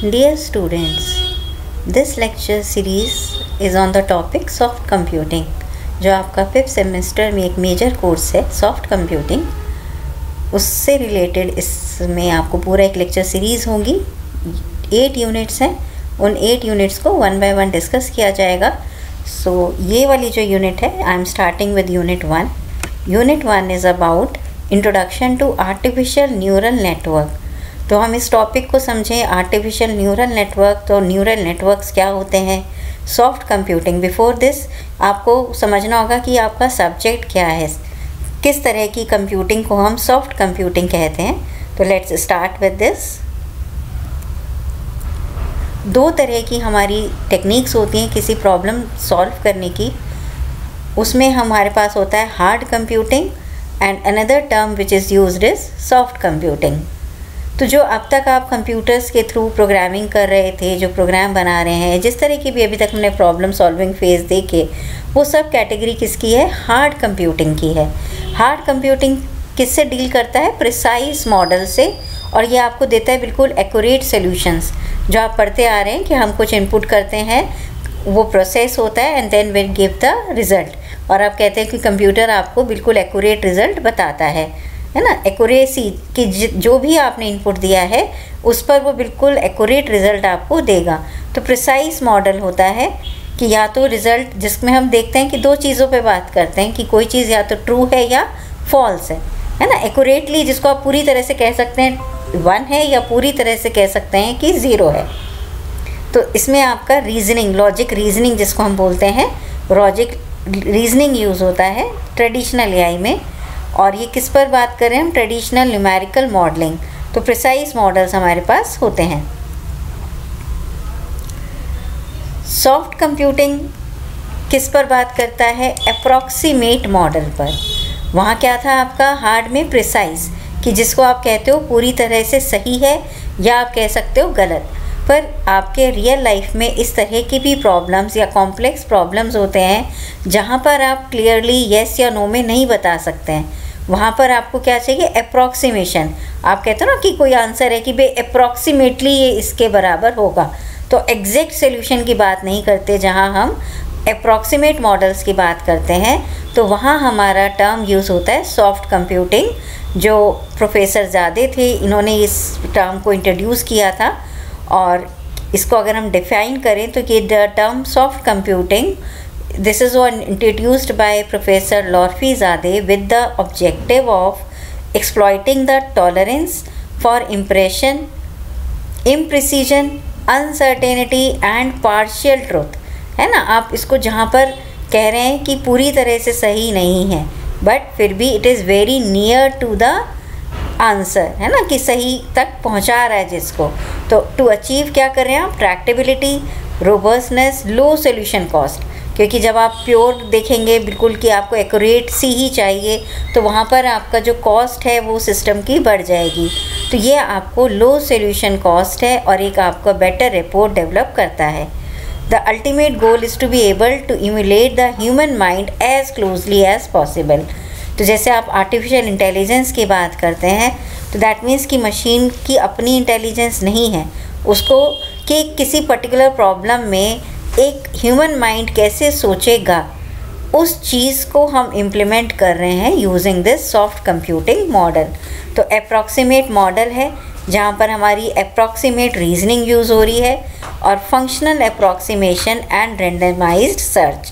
Dear students, this lecture series is on the topic soft computing, जो आपका 5th semester में एक major course है सॉफ्ट कंप्यूटिंग, उससे रिलेटेड इसमें आपको पूरा एक लेक्चर सीरीज़ होगी। 8 यूनिट्स हैं, उन 8 यूनिट्स को 1 बाय 1 डिस्कस किया जाएगा। सो ये वाली जो यूनिट है, I am starting with unit 1। Unit 1 is about introduction to artificial neural network. तो हम इस टॉपिक को समझें, आर्टिफिशियल न्यूरल नेटवर्क। तो न्यूरल नेटवर्क्स क्या होते हैं, सॉफ्ट कंप्यूटिंग। बिफोर दिस आपको समझना होगा कि आपका सब्जेक्ट क्या है, किस तरह की कंप्यूटिंग को हम सॉफ्ट कंप्यूटिंग कहते हैं। तो लेट्स स्टार्ट विद दिस। 2 तरह की हमारी टेक्निक्स होती हैं किसी प्रॉब्लम सॉल्व करने की। उसमें हमारे पास होता है hard computing and another term which is used is soft computing. तो जो अब तक आप कंप्यूटर्स के थ्रू प्रोग्रामिंग कर रहे थे, जो प्रोग्राम बना रहे हैं, जिस तरह की भी अभी तक हमने प्रॉब्लम सॉल्विंग फेज देखे, वो सब कैटेगरी किसकी है, हार्ड कंप्यूटिंग की है। हार्ड कंप्यूटिंग किससे डील करता है, प्रिसाइज मॉडल से, और ये आपको देता है बिल्कुल एक्यूरेट सॉल्यूशंस। जो आप पढ़ते आ रहे हैं कि हम कुछ इनपुट करते हैं, वो प्रोसेस होता है and then will give the result, और आप कहते हैं कि कंप्यूटर आपको बिल्कुल एक्यूरेट रिज़ल्ट बताता है ना। एक्यूरेसी कि जो भी आपने इनपुट दिया है उस पर वो बिल्कुल एक्यूरेट रिज़ल्ट आपको देगा। तो प्रिसाइज मॉडल होता है कि या तो रिज़ल्ट, जिसमें हम देखते हैं कि 2 चीज़ों पे बात करते हैं कि कोई चीज़ या तो ट्रू है या फॉल्स है ना। एक्यूरेटली जिसको आप पूरी तरह से कह सकते हैं 1 है, या पूरी तरह से कह सकते हैं कि 0 है। तो इसमें आपका रीजनिंग, लॉजिक रीजनिंग जिसको हम बोलते हैं, लॉजिक रीजनिंग यूज़ होता है ट्रेडिशनल एआई में। और ये किस पर बात कर रहे हैं हम, ट्रेडिशनल न्यूमेरिकल मॉडलिंग। तो प्रिसाइज मॉडल्स हमारे पास होते हैं। सॉफ्ट कंप्यूटिंग किस पर बात करता है, अप्रॉक्सीमेट मॉडल पर। वहाँ क्या था आपका हार्ड में प्रिसाइज, कि जिसको आप कहते हो पूरी तरह से सही है, या आप कह सकते हो गलत। पर आपके रियल लाइफ में इस तरह की भी प्रॉब्लम्स या कॉम्प्लेक्स प्रॉब्लम्स होते हैं जहाँ पर आप क्लियरली येस या नो में नहीं बता सकते हैं। वहाँ पर आपको क्या चाहिए, अप्रॉक्सीमेशन। आप कहते हो ना कि कोई आंसर है कि भाई अप्रॉक्सीमेटली ये इसके बराबर होगा, तो एग्जैक्ट सोल्यूशन की बात नहीं करते। जहाँ हम अप्रॉक्सीमेट मॉडल्स की बात करते हैं तो वहाँ हमारा टर्म यूज़ होता है सॉफ्ट कंप्यूटिंग। जो प्रोफेसर ज़ादे थे, इन्होंने इस टर्म को इंट्रोड्यूस किया था। और इसको अगर हम डिफाइन करें तो ये the term soft computing, this is one introduced by professor Lotfi Zadeh with the objective of exploiting the tolerance for impression, imprecision, uncertainty and partial truth, है ना। आप इसको जहाँ पर कह रहे हैं कि पूरी तरह से सही नहीं है, बट फिर भी it is very near to the answer, है ना, कि सही तक पहुंचा रहा है जिसको। तो टू अचीव क्या कर रहे हैं आप, ट्रैक्टेबिलिटी, रोबस्टनेस, लो सोल्यूशन कॉस्ट। क्योंकि जब आप प्योर देखेंगे बिल्कुल कि आपको एक्यूरेट सी ही चाहिए, तो वहाँ पर आपका जो कॉस्ट है वो सिस्टम की बढ़ जाएगी। तो ये आपको लो सोल्यूशन कॉस्ट है और एक आपका बेटर रिपोर्ट डेवलप करता है। The ultimate goal is to be able to emulate the human mind as closely as possible. तो जैसे आप आर्टिफिशियल इंटेलिजेंस की बात करते हैं, तो दैट मीन्स कि मशीन की अपनी इंटेलिजेंस नहीं है, उसको कि किसी पर्टिकुलर प्रॉब्लम में एक ह्यूमन माइंड कैसे सोचेगा, उस चीज़ को हम इम्प्लीमेंट कर रहे हैं using this soft computing model. तो अप्रॉक्सीमेट मॉडल है जहाँ पर हमारी अप्रॉक्सीमेट रीजनिंग यूज़ हो रही है, और functional approximation and randomised search.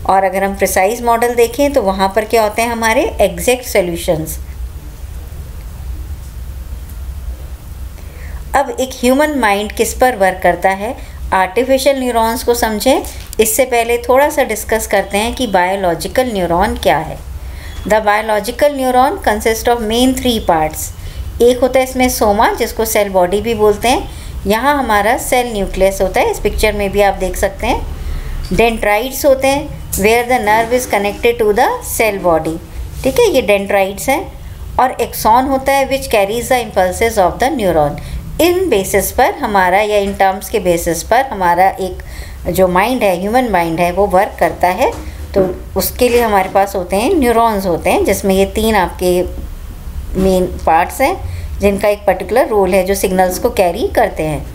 और अगर हम प्रिसाइज मॉडल देखें तो वहाँ पर क्या होते हैं हमारे एग्जैक्ट सॉल्यूशंस। अब एक ह्यूमन माइंड किस पर वर्क करता है, आर्टिफिशियल न्यूरॉन्स को समझें। इससे पहले थोड़ा सा डिस्कस करते हैं कि बायोलॉजिकल न्यूरॉन क्या है। The biological neuron consist of main 3 parts. एक होता है इसमें सोमा, जिसको सेल बॉडी भी बोलते हैं। यहाँ हमारा सेल न्यूक्लियस होता है, इस पिक्चर में भी आप देख सकते हैं। डेंड्राइट्स होते हैं, where the nerve is connected to the cell body, ठीक है, ये डेंड्राइट्स हैं। और एक्सॉन होता है which carries the impulses of the neuron. इन बेसिस पर हमारा, या इन टर्म्स के बेसिस पर हमारा एक जो माइंड है, ह्यूमन माइंड है, वो वर्क करता है। तो उसके लिए हमारे पास होते हैं न्यूरॉन्स होते हैं, जिसमें ये 3 आपके मेन पार्ट्स हैं जिनका एक पर्टिकुलर रोल है जो सिग्नल्स को कैरी करते हैं।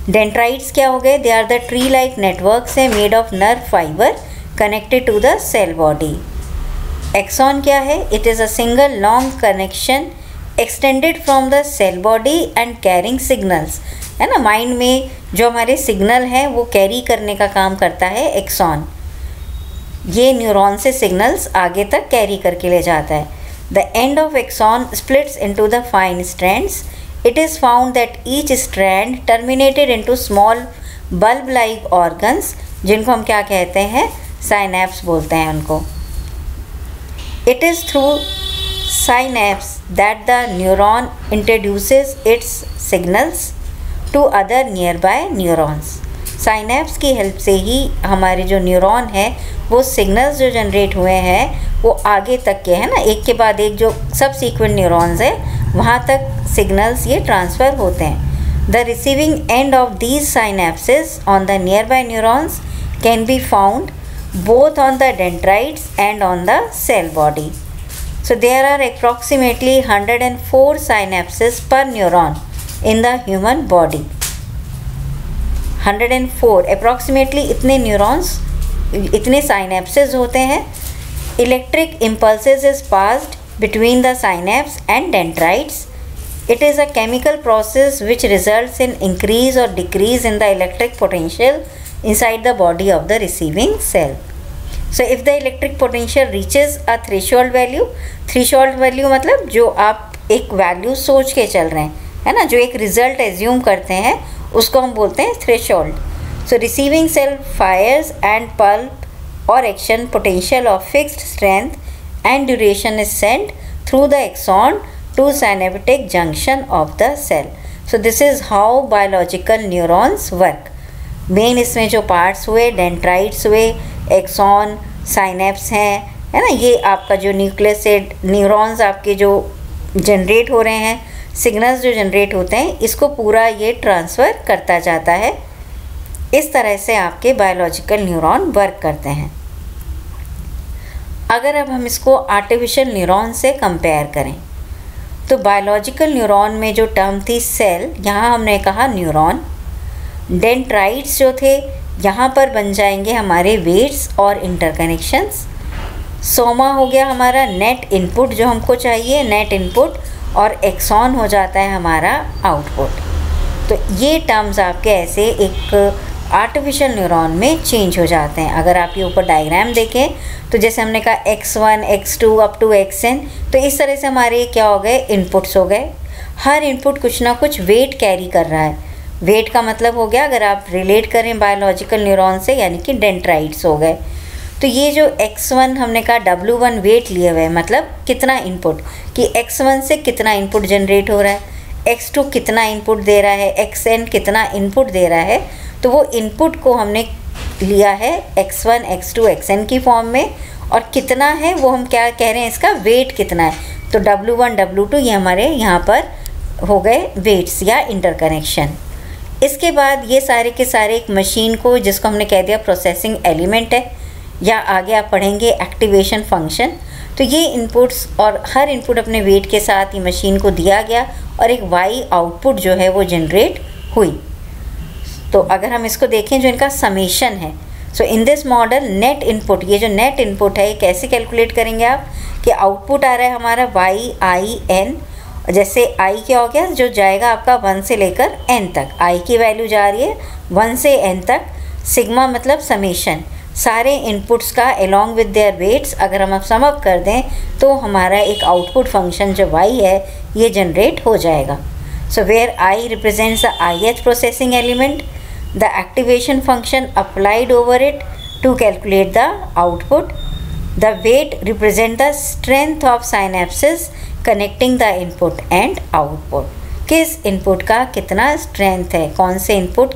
डेंड्राइट्स क्या हो गए? They are the tree like networks है made of nerve fibre connected to the cell body. Axon क्या है? It is a single long connection extended from the cell body and carrying signals, है ना। Mind में जो हमारे signal हैं वो कैरी करने का काम करता है एक्सॉन। ये न्यूरॉन से सिग्नल्स आगे तक कैरी करके ले जाता है। The end of axon splits into the fine strands. It is found that each strand terminated into small bulb like organs, जिनको हम क्या कहते हैं? साइनैप्स बोलते हैं उनको। It is through synapse that the neuron introduces its signals to other nearby neurons. Synapse की help से ही हमारे जो न्यूरॉन है वो सिग्नल्स जो जनरेट हुए हैं वो आगे तक के, है ना, एक के बाद एक जो सब सीक्वेंट न्यूरॉन्स है वहाँ तक सिग्नल्स ये ट्रांसफ़र होते हैं। The receiving end of these synapses on the nearby neurons can be found both on the dendrites and on the cell body. So there are approximately 104 synapses per neuron in the human body. 104 approximately इतने neurons, इतने synapses होते हैं। Electric impulses is passed between the synapse and dendrites. It is a chemical process which results in increase or decrease in the electric potential inside the body of the receiving cell. So if the electric potential reaches a threshold value मतलब जो आप एक value सोच के चल रहे हैं, है ना, जो एक रिजल्ट एज्यूम करते हैं उसको हम बोलते हैं threshold. So receiving cell fires and pulse और action potential of fixed strength and duration is sent through the axon to synaptic junction of the cell. So this is how biological neurons work. Main इसमें जो parts हुए, dendrites हुए, axon, synapse हैं, है ना, ये आपका जो न्यूक्लियस से न्यूरॉन्स आपके जो जनरेट हो रहे हैं, सिग्नल्स जो जनरेट होते हैं, इसको पूरा ये ट्रांसफ़र करता जाता है। इस तरह से आपके बायोलॉजिकल न्यूरॉन वर्क करते हैं। अगर अब हम इसको आर्टिफिशियल न्यूरॉन से कंपेयर करें तो बायोलॉजिकल न्यूरॉन में जो टर्म थी सेल, यहाँ हमने कहा न्यूरॉन। डेंड्राइट्स जो थे यहाँ पर बन जाएंगे हमारे वेट्स और इंटरकनेक्शंस। सोमा हो गया हमारा नेट इनपुट जो हमको चाहिए, नेट इनपुट, और एक्सॉन हो जाता है हमारा आउटपुट। तो ये टर्म्स आपके ऐसे एक आर्टिफिशियल न्यूरॉन में चेंज हो जाते हैं। अगर आप ये ऊपर डायग्राम देखें तो जैसे हमने कहा x1, x2 up to xn, तो इस तरह से हमारे क्या हो गए? इनपुट्स हो गए। हर इनपुट कुछ ना कुछ वेट कैरी कर रहा है। वेट का मतलब हो गया, अगर आप रिलेट करें बायोलॉजिकल न्यूरॉन से, यानी कि डेंड्राइट्स हो गए। तो ये जो x1 हमने कहा W1 वेट लिए हुए, मतलब कितना इनपुट, कि x1 से कितना इनपुट जनरेट हो रहा है, x2 कितना इनपुट दे रहा है, xn कितना इनपुट दे रहा है। तो वो इनपुट को हमने लिया है x1, x2, xn की फॉर्म में, और कितना है वो हम क्या कह रहे हैं, इसका वेट कितना है। तो W1, W2 ये हमारे यहाँ पर हो गए वेट्स या इंटरकनेक्शन। इसके बाद ये सारे के सारे एक मशीन को, जिसको हमने कह दिया प्रोसेसिंग एलिमेंट है, या आगे आप पढ़ेंगे एक्टिवेशन फंक्शन। तो ये इनपुट्स और हर इनपुट अपने वेट के साथ ही मशीन को दिया गया और एक वाई आउटपुट जो है वो जनरेट हुई। तो अगर हम इसको देखें जो इनका समेशन है, so in this model net input, ये जो नेट इनपुट है ये कैसे कैलकुलेट करेंगे आप, कि आउटपुट आ रहा है हमारा वाई आई एन, जैसे आई क्या हो गया, जो जाएगा आपका 1 से लेकर n तक, आई की वैल्यू जा रही है 1 से n तक। सिग्मा मतलब समेशन, सारे इनपुट्स का अलॉन्ग विद देयर वेट्स अगर हम सम अप कर दें तो हमारा एक आउटपुट फंक्शन जो y है ये जनरेट हो जाएगा। So where i represents the ith processing element, the activation function applied over it to calculate the output, the weight represent the strength of synapses connecting the input and output. किस input का कितना strength है, कौन से input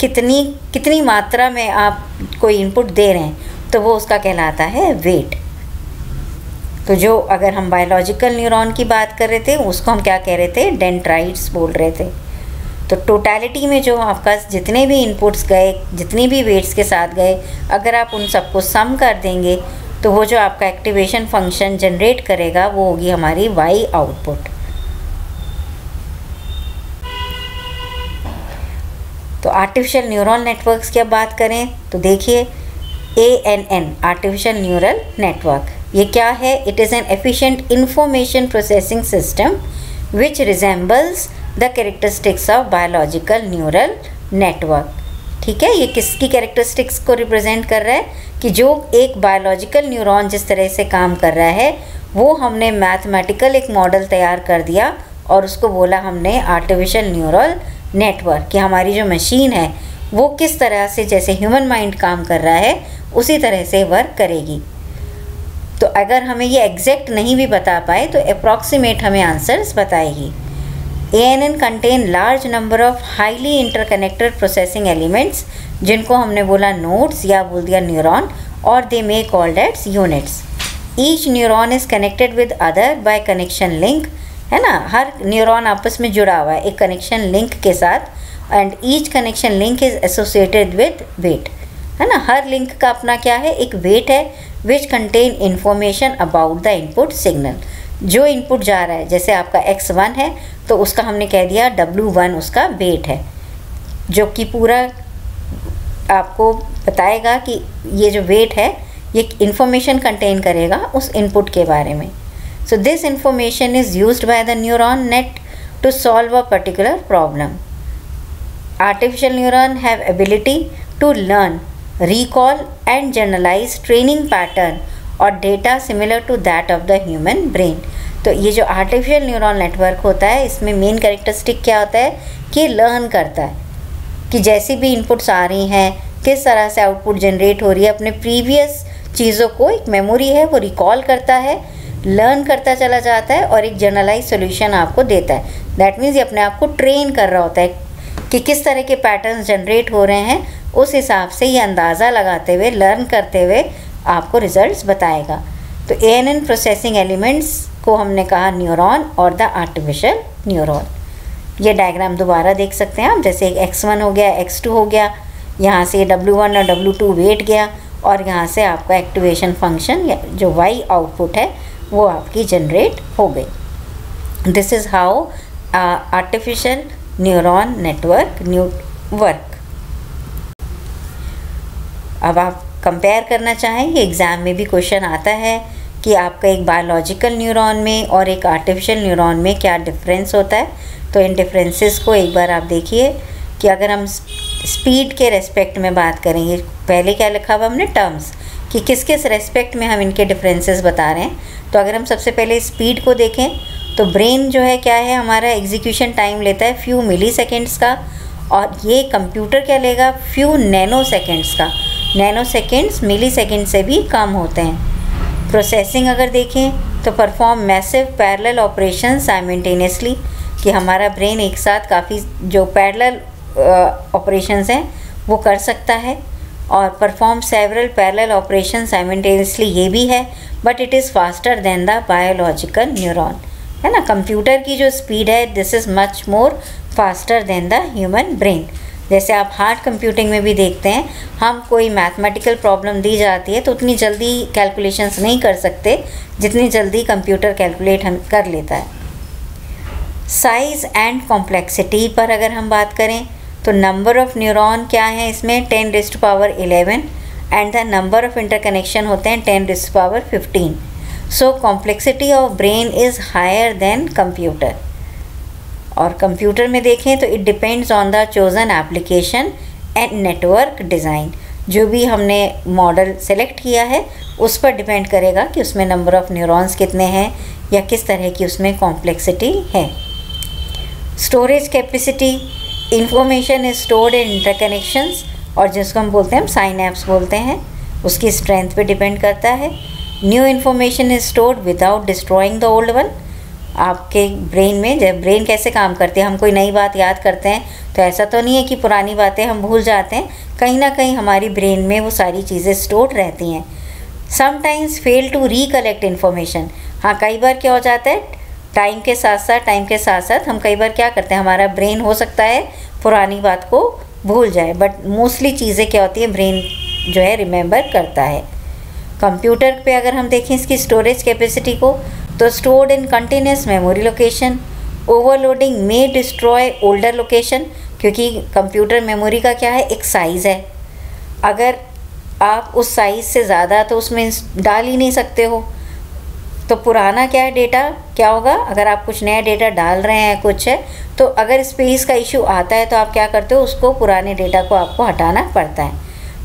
कितनी मात्रा में आप कोई इनपुट दे रहे हैं, तो वो उसका कहलाता है वेट। तो जो अगर हम बायोलॉजिकल न्यूरॉन की बात कर रहे थे उसको हम क्या कह रहे थे, डेंड्राइट्स बोल रहे थे। तो टोटलिटी में जो आपका जितने भी इनपुट्स गए, जितनी भी वेट्स के साथ गए, अगर आप उन सबको सम कर देंगे तो वो जो आपका एक्टिवेशन फंक्शन जनरेट करेगा वो होगी हमारी वाई आउटपुट। तो आर्टिफिशियल न्यूरल नेटवर्क्स की अब बात करें तो देखिए ANN आर्टिफिशियल न्यूरल नेटवर्क, ये क्या है? It is an efficient information processing system which resembles the characteristics of biological neural network. ठीक है, ये किसकी कैरेक्टरिस्टिक्स को रिप्रेजेंट कर रहा है कि जो एक बायोलॉजिकल न्यूरॉन जिस तरह से काम कर रहा है वो हमने मैथमेटिकल एक मॉडल तैयार कर दिया और उसको बोला हमने आर्टिफिशियल न्यूरल नेटवर्क, कि हमारी जो मशीन है वो किस तरह से जैसे ह्यूमन माइंड काम कर रहा है उसी तरह से वर्क करेगी। तो अगर हमें ये एग्जैक्ट नहीं भी बता पाए तो अप्रॉक्सीमेट हमें आंसर्स बताएगी। ANN contain large number of highly interconnected processing elements, जिनको हमने बोला नोड्स या बोल दिया न्यूरॉन, और they may called its units. Each neuron is connected with other by connection link, है ना, हर न्यूरॉन आपस में जुड़ा हुआ है एक कनेक्शन लिंक के साथ, and each connection link is associated with weight, है ना, हर लिंक का अपना क्या है, एक वेट है, which contain information about the input signal. जो इनपुट जा रहा है, जैसे आपका X1 है तो उसका हमने कह दिया W1 उसका वेट है, जो कि पूरा आपको बताएगा कि ये जो वेट है ये इंफॉर्मेशन कंटेन करेगा उस इनपुट के बारे में। So this information is used by the neuron net to solve a particular problem. Artificial neuron have ability to learn, recall and generalize training pattern और data similar to that of the human brain। तो ये जो artificial neural network होता है इसमें main characteristic क्या होता है कि लर्न करता है, कि जैसी भी इनपुट्स आ रही हैं किस तरह से आउटपुट जनरेट हो रही है, अपने प्रीवियस चीज़ों को एक मेमोरी है वो रिकॉल करता है, लर्न करता चला जाता है और एक जनरलाइज सोल्यूशन आपको देता है। दैट मीन्स ये अपने आप को ट्रेन कर रहा होता है कि किस तरह के पैटर्न्स जनरेट हो रहे हैं, उस हिसाब से ये अंदाज़ा लगाते हुए लर्न करते हुए आपको रिजल्ट्स बताएगा। तो ANN प्रोसेसिंग एलिमेंट्स को हमने कहा न्यूरॉन और द आर्टिफिशियल न्यूरॉन। ये डायग्राम दोबारा देख सकते हैं आप, जैसे एक X1 हो गया, X2 हो गया, यहाँ से W1 और W2 वेट गया और यहाँ से आपका एक्टिवेशन फंक्शन या जो Y आउटपुट है वो आपकी जनरेट हो गई। This is how artificial neuron network work. अब आप कंपेयर करना चाहेंगे, एग्ज़ाम में भी क्वेश्चन आता है कि आपका एक बायोलॉजिकल न्यूरॉन में और एक आर्टिफिशियल न्यूरॉन में क्या डिफरेंस होता है। तो इन डिफरेंसेस को एक बार आप देखिए कि अगर हम स्पीड के रेस्पेक्ट में बात करेंगे, पहले क्या लिखा हुआ हमने टर्म्स कि किस किस रेस्पेक्ट में हम इनके डिफरेंसेस बता रहे हैं। तो अगर हम सबसे पहले स्पीड को देखें तो ब्रेन जो है क्या है, हमारा एग्जीक्यूशन टाइम लेता है फ्यू मिली सेकेंड्स का, और ये कंप्यूटर क्या लेगा, फ्यू नैनो सेकेंड्स का। नैनो सेकेंड्स मिली सेकेंड से भी कम होते हैं। प्रोसेसिंग अगर देखें तो perform massive parallel operation simultaneously, कि हमारा ब्रेन एक साथ काफ़ी जो पैरेलल ऑपरेशंस हैं वो कर सकता है, और perform several parallel operation simultaneously ये भी है, but it is faster than the biological neuron, है ना। कंप्यूटर की जो स्पीड है this is much more faster than the human brain. जैसे आप हार्ड कंप्यूटिंग में भी देखते हैं, हम कोई मैथमेटिकल प्रॉब्लम दी जाती है तो उतनी जल्दी कैलकुलेशंस नहीं कर सकते जितनी जल्दी कंप्यूटर कैलकुलेट हम कर लेता है। साइज़ एंड कॉम्प्लेक्सिटी पर अगर हम बात करें तो नंबर ऑफ़ न्यूरॉन क्या है इसमें 10⁻11 and the number of interconnection होते हैं 10⁻15। So complexity of brain is higher than computer. और कंप्यूटर में देखें तो it depends on the chosen application and network design. जो भी हमने मॉडल सेलेक्ट किया है उस पर डिपेंड करेगा कि उसमें नंबर ऑफ़ न्यूरॉन्स कितने हैं या किस तरह की उसमें कॉम्प्लेक्सिटी है। Storage capacity, information is stored in interconnections, और जिसको हम बोलते हैं साइनैप्स बोलते हैं, उसकी स्ट्रेंथ पे डिपेंड करता है। New information is stored without destroying the old one. आपके ब्रेन में जब ब्रेन कैसे काम करती है, हम कोई नई बात याद करते हैं तो ऐसा तो नहीं है कि पुरानी बातें हम भूल जाते हैं, कहीं ना कहीं हमारी ब्रेन में वो सारी चीज़ें स्टोर रहती हैं। Sometimes fail to recollect information, हाँ कई बार क्या हो जाता है टाइम के साथ साथ हम कई बार क्या करते हैं, हमारा ब्रेन हो सकता है पुरानी बात को भूल जाए, बट मोस्टली चीज़ें क्या होती है ब्रेन जो है रिमेंबर करता है। कंप्यूटर पे अगर हम देखें इसकी स्टोरेज कैपेसिटी को तो stored in continuous memory location, overloading may destroy older location, क्योंकि कंप्यूटर मेमोरी का क्या है, एक साइज़ है। अगर आप उस साइज़ से ज़्यादा तो उसमें डाल ही नहीं सकते हो। तो पुराना क्या है डेटा, क्या होगा, अगर आप कुछ नया डेटा डाल रहे हैं कुछ है, तो अगर स्पेस का इशू आता है तो आप क्या करते हो, उसको पुराने डेटा को आपको हटाना पड़ता है।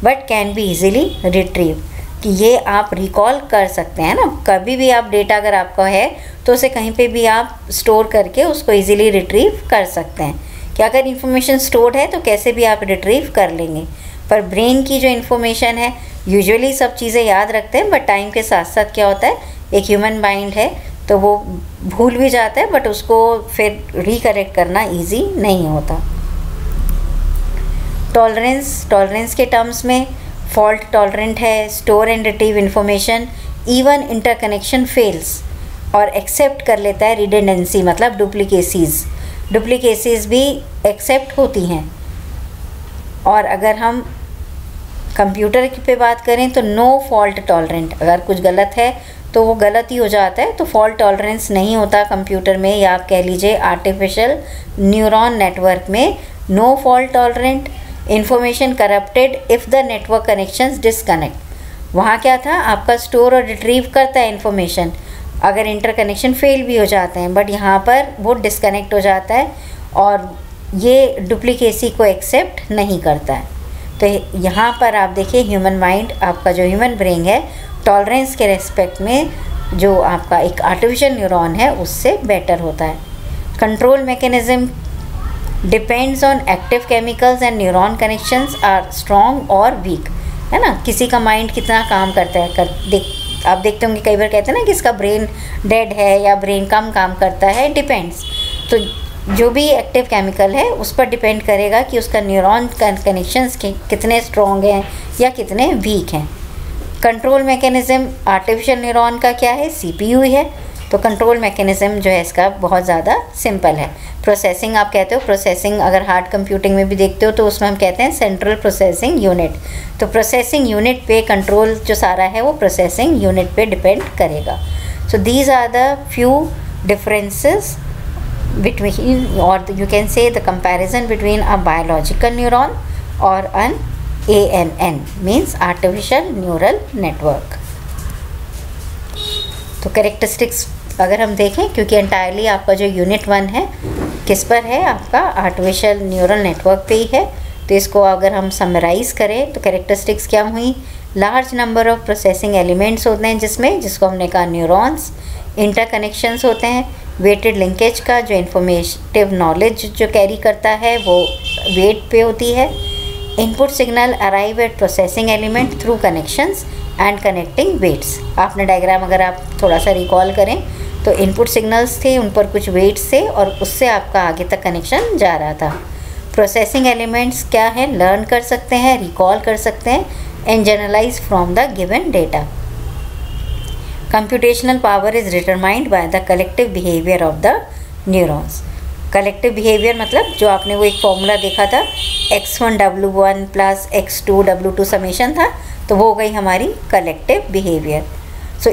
But can be easily retrieve, कि ये आप रिकॉल कर सकते हैं ना, कभी भी आप डेटा अगर आपका है तो उसे कहीं पे भी आप स्टोर करके उसको इजीली रिट्रीव कर सकते हैं। कि अगर इन्फॉर्मेशन स्टोर्ड है तो कैसे भी आप रिट्रीव कर लेंगे। पर ब्रेन की जो इन्फॉर्मेशन है, यूजुअली सब चीज़ें याद रखते हैं, बट टाइम के साथ साथ क्या होता है, एक ह्यूमन माइंड है तो वो भूल भी जाता है, बट उसको फिर रिकरेक्ट करना इजी नहीं होता। टॉलरेंस के टर्म्स में फॉल्ट टॉलरेंट है, store and retrieve information even interconnection fails, और एक्सेप्ट कर लेता है रिडंडेंसी, मतलब डुप्लीकेसीज भी एक्सेप्ट होती हैं। और अगर हम कंप्यूटर पे बात करें तो नो फॉल्ट टॉलरेंट, अगर कुछ गलत है तो वो गलत ही हो जाता है, तो फॉल्ट टॉलरेंस नहीं होता कंप्यूटर में, या आप कह लीजिए आर्टिफिशियल न्यूरॉन नेटवर्क में no fault tolerant. Information corrupted if the network connections disconnect, वहाँ क्या था, आपका स्टोर और रिट्रीव करता है इन्फॉर्मेशन, अगर इंटरकनेक्शन फेल भी हो जाते हैं, बट यहाँ पर वो डिसकनेक्ट हो जाता है और ये डुप्लीकेसी को एक्सेप्ट नहीं करता है। तो यहाँ पर आप देखिए ह्यूमन माइंड, आपका जो ह्यूमन ब्रेन है, टॉलरेंस के रेस्पेक्ट में जो आपका एक आर्टिफिशियल न्यूरॉन है उससे बेटर होता है। Control mechanism depends on active chemicals and neuron connections are strong और वीक, है ना। किसी का माइंड कितना काम करता है, आप देखते होंगे कई बार कहते हैं ना कि इसका ब्रेन डेड है या ब्रेन कम काम करता है, डिपेंड्स। तो जो भी एक्टिव केमिकल है उस पर डिपेंड करेगा कि उसका न्यूरॉन कनेक्शंस कितने स्ट्रॉन्ग हैं या कितने वीक हैं। कंट्रोल मैकेनिज़्म आर्टिफिशियल न्यूरॉन का क्या है, CPU है, तो कंट्रोल मैकेनिज़्म जो है इसका बहुत ज़्यादा सिंपल है। प्रोसेसिंग आप कहते हो, प्रोसेसिंग अगर हार्ड कंप्यूटिंग में भी देखते हो तो उसमें हम कहते हैं सेंट्रल प्रोसेसिंग यूनिट। तो प्रोसेसिंग यूनिट पे कंट्रोल जो सारा है वो प्रोसेसिंग यूनिट पे डिपेंड करेगा। So these are the few differences between, or you can say the comparison between a biological neuron or an ANN, means artificial neural network। तो characteristics अगर हम देखें, क्योंकि एंटायरली आपका जो यूनिट 1 है किस पर है, आपका आर्टिफिशियल न्यूरल नेटवर्क पे ही है, तो इसको अगर हम समराइज़ करें तो कैरेक्टरिस्टिक्स क्या हुई, large number of processing elements होते हैं जिसको हमने कहा न्यूरॉन्स, इंटरकनेक्शंस होते हैं, वेटेड लिंकेज का जो इन्फॉर्मेटिव नॉलेज जो कैरी करता है वो वेट पे होती है, input signal arrive at processing element through connections and connecting weights. आपने डायग्राम अगर आप थोड़ा सा रिकॉल करें तो इनपुट सिग्नल्स थे, उन पर कुछ वेट्स थे और उससे आपका आगे तक कनेक्शन जा रहा था। प्रोसेसिंग एलिमेंट्स क्या है, लर्न कर सकते हैं, रिकॉल कर सकते हैं and generalize from the given data. Computational power is determined by the collective behavior of the neurons। Collective behaviour मतलब जो आपने वो एक फॉर्मूला देखा था x1w1 प्लस x2w2 समेशन था, तो वो हो गई हमारी कलेक्टिव बिहेवियर। सो